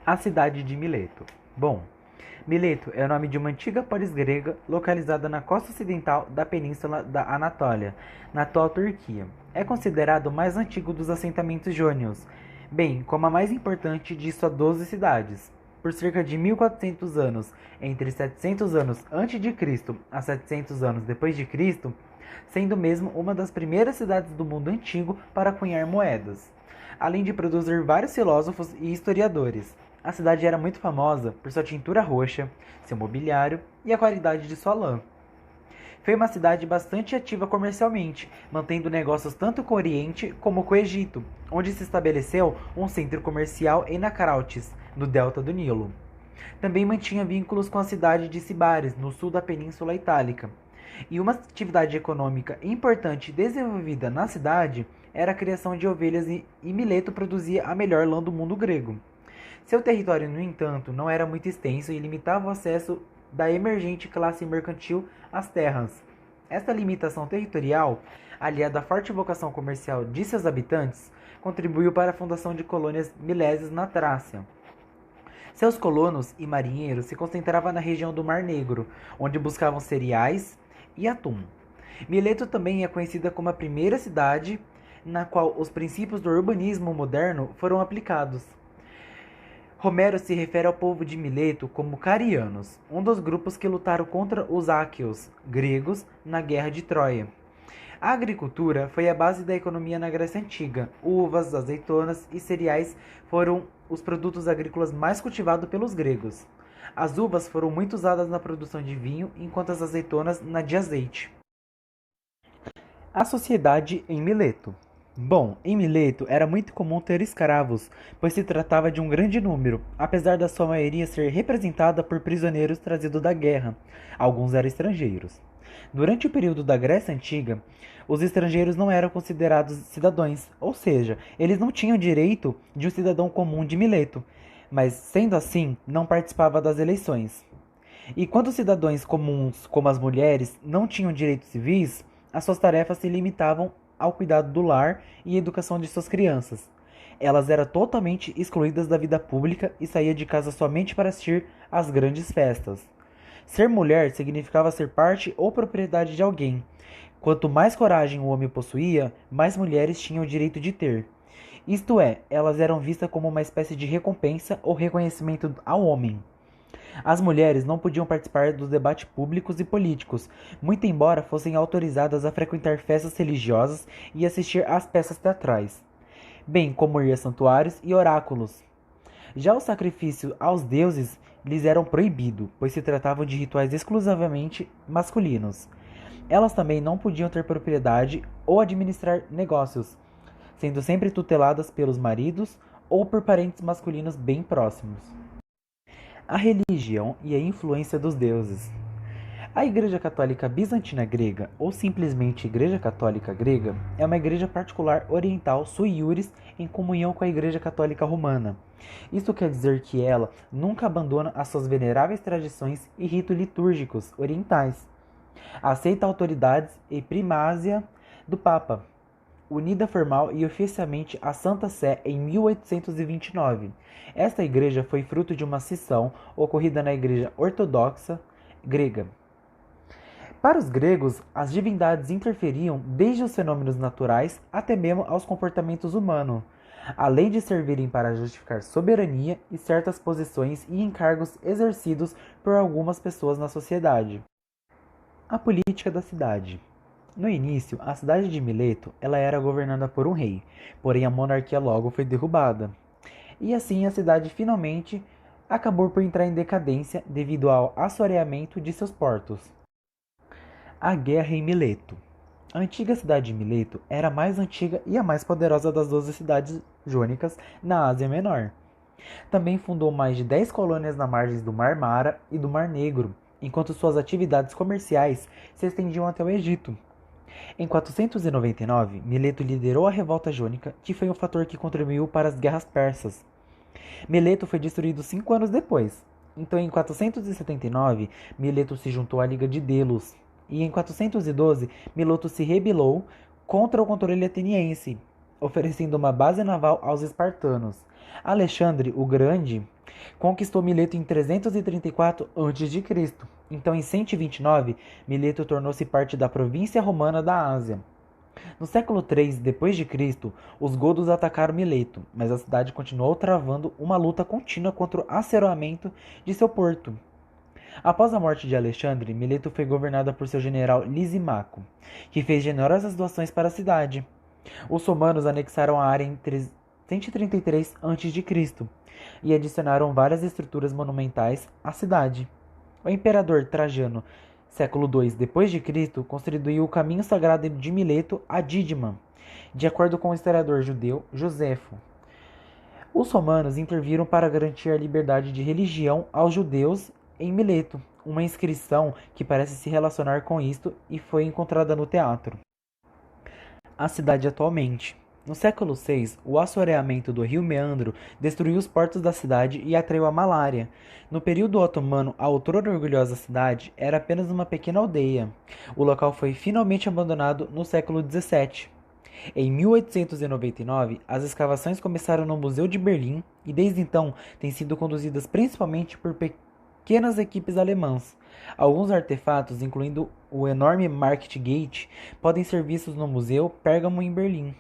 A cidade de Mileto. Bom, Mileto é o nome de uma antiga polis grega localizada na costa ocidental da península da Anatólia, na atual Turquia. É considerado o mais antigo dos assentamentos jônios, bem como a mais importante de suas 12 cidades. Por cerca de 1400 anos, entre 700 anos antes de Cristo a 700 anos depois de Cristo, sendo mesmo uma das primeiras cidades do mundo antigo para cunhar moedas, além de produzir vários filósofos e historiadores. A cidade era muito famosa por sua tintura roxa, seu mobiliário e a qualidade de sua lã. Foi uma cidade bastante ativa comercialmente, mantendo negócios tanto com o Oriente como com o Egito, onde se estabeleceu um centro comercial em Nacarautis, no delta do Nilo. Também mantinha vínculos com a cidade de Sibares, no sul da Península Itálica. E uma atividade econômica importante desenvolvida na cidade era a criação de ovelhas e Mileto produzia a melhor lã do mundo grego. Seu território, no entanto, não era muito extenso e limitava o acesso da emergente classe mercantil às terras. Esta limitação territorial, aliada à forte vocação comercial de seus habitantes, contribuiu para a fundação de colônias milésias na Trácia. Seus colonos e marinheiros se concentravam na região do Mar Negro, onde buscavam cereais e atum. Mileto também é conhecida como a primeira cidade na qual os princípios do urbanismo moderno foram aplicados. Homero se refere ao povo de Mileto como carianos, um dos grupos que lutaram contra os áqueos, gregos, na Guerra de Troia. A agricultura foi a base da economia na Grécia Antiga. Uvas, azeitonas e cereais foram os produtos agrícolas mais cultivados pelos gregos. As uvas foram muito usadas na produção de vinho, enquanto as azeitonas na de azeite. A sociedade em Mileto. Bom, em Mileto era muito comum ter escravos, pois se tratava de um grande número, apesar da sua maioria ser representada por prisioneiros trazidos da guerra. Alguns eram estrangeiros. Durante o período da Grécia Antiga, os estrangeiros não eram considerados cidadãos, ou seja, eles não tinham direito de um cidadão comum de Mileto, mas, sendo assim, não participava das eleições. E quando os cidadãos comuns, como as mulheres, não tinham direitos civis, as suas tarefas se limitavam ao cuidado do lar e educação de suas crianças. Elas eram totalmente excluídas da vida pública e saíam de casa somente para assistir às grandes festas. Ser mulher significava ser parte ou propriedade de alguém. Quanto mais coragem o homem possuía, mais mulheres tinham o direito de ter. Isto é, elas eram vistas como uma espécie de recompensa ou reconhecimento ao homem. As mulheres não podiam participar dos debates públicos e políticos, muito embora fossem autorizadas a frequentar festas religiosas e assistir às peças teatrais, bem como ir a santuários e oráculos. Já o sacrifício aos deuses lhes era proibido, pois se tratavam de rituais exclusivamente masculinos. Elas também não podiam ter propriedade ou administrar negócios, sendo sempre tuteladas pelos maridos ou por parentes masculinos bem próximos. A religião e a influência dos deuses. A Igreja Católica Bizantina Grega, ou simplesmente Igreja Católica Grega, é uma igreja particular oriental sui iuris em comunhão com a Igreja Católica Romana. Isso quer dizer que ela nunca abandona as suas veneráveis tradições e ritos litúrgicos orientais. Aceita autoridades e primácia do Papa, unida formal e oficialmente à Santa Sé em 1829. Esta igreja foi fruto de uma cisão ocorrida na Igreja Ortodoxa grega. Para os gregos, as divindades interferiam desde os fenômenos naturais até mesmo aos comportamentos humanos, além de servirem para justificar soberania e certas posições e encargos exercidos por algumas pessoas na sociedade. A política da cidade. No início, a cidade de Mileto ela era governada por um rei, porém a monarquia logo foi derrubada. E assim a cidade finalmente acabou por entrar em decadência devido ao assoreamento de seus portos. A guerra em Mileto. A antiga cidade de Mileto era a mais antiga e a mais poderosa das 12 cidades jônicas na Ásia Menor. Também fundou mais de 10 colônias nas margens do Mar Mara e do Mar Negro, enquanto suas atividades comerciais se estendiam até o Egito. Em 499, Mileto liderou a revolta jônica, que foi um fator que contribuiu para as guerras persas. Mileto foi destruído 5 anos depois. Então, em 479, Mileto se juntou à Liga de Delos. E em 412, Mileto se rebelou contra o controle ateniense, oferecendo uma base naval aos espartanos. Alexandre o Grande conquistou Mileto em 334 a.C. Então, em 129, Mileto tornou-se parte da província romana da Ásia. No século III d.C., os godos atacaram Mileto, mas a cidade continuou travando uma luta contínua contra o assoreamento de seu porto. Após a morte de Alexandre, Mileto foi governada por seu general Lisímaco, que fez generosas doações para a cidade. Os romanos anexaram a área em 133 a.C. e adicionaram várias estruturas monumentais à cidade. O imperador Trajano, século II d.C., construiu o caminho sagrado de Mileto a Dídima, de acordo com o historiador judeu Josefo. Os romanos interviram para garantir a liberdade de religião aos judeus em Mileto, uma inscrição que parece se relacionar com isto e foi encontrada no teatro. A cidade atualmente. No século VI, o assoreamento do rio Meandro destruiu os portos da cidade e atraiu a malária. No período otomano, a outrora orgulhosa cidade era apenas uma pequena aldeia. O local foi finalmente abandonado no século XVII. Em 1899, as escavações começaram no Museu de Berlim e desde então têm sido conduzidas principalmente por pequenas equipes alemãs. Alguns artefatos, incluindo o enorme Market Gate, podem ser vistos no Museu Pérgamo em Berlim.